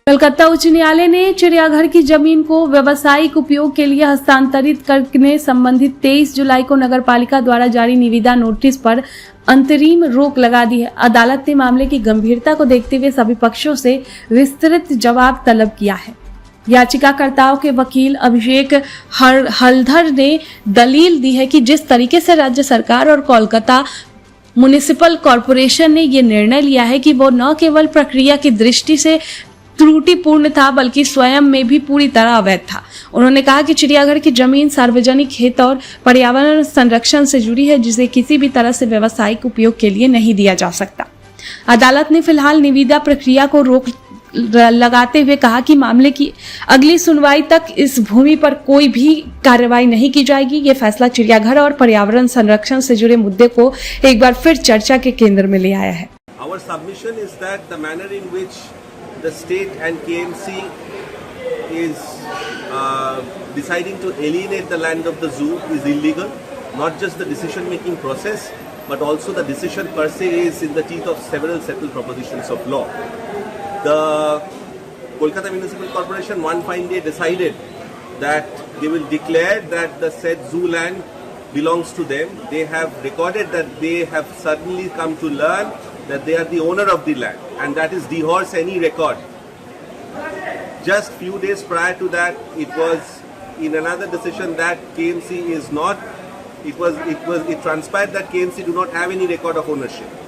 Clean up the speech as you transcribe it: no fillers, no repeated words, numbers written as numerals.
कलकत उच्च न्यायालय ने चिड़ियाघर की जमीन को व्यावसायिक उपयोग के लिए हस्तांतरित करने संबंधित 23 जुलाई को नगरपालिका द्वारा जारी निविदा नोटिस पर अंतरिम रोक लगा दी है। अदालत ने मामले की गंभीरता को देखते हुए सभी पक्षों से विस्तृत जवाब तलब किया है। याचिकाकर्ताओं के वकील अभिषेक हलधर ने दलील दी है कि जिस तरीके से राज्य सरकार और कोलकाता म्युनिसिपल कॉरपोरेशन ने ये निर्णय लिया है कि वो न केवल प्रक्रिया की दृष्टि से त्रुटिपूर्ण था बल्कि स्वयं में भी पूरी तरह अवैध था। उन्होंने कहा कि चिड़ियाघर की जमीन सार्वजनिक हित और पर्यावरण संरक्षण से जुड़ी है, जिसे किसी भी तरह से व्यावसायिक उपयोग के लिए नहीं दिया जा सकता। अदालत ने फिलहाल निविदा प्रक्रिया को रोक लगाते हुए कहा कि मामले की अगली सुनवाई तक इस भूमि पर कोई भी कार्रवाई नहीं की जाएगी। ये फैसला चिड़ियाघर और पर्यावरण संरक्षण से जुड़े मुद्दे को एक बार फिर चर्चा के केंद्र में ले आया है। Our submission is that the manner in which the state and KMC is deciding to alienate the land of the zoo is illegal. Not just the decision-making process, but also the decision per se is in the teeth of several settled propositions of law. The Kolkata Municipal Corporation one fine day decided that they will declare that the said zoo land belongs to them. They have recorded that they have suddenly come to learn that they are the owner of the land, and that is dehorse any record. Just few days prior to that, it was in another decision that KMC is not. It transpired that KMC do not have any record of ownership.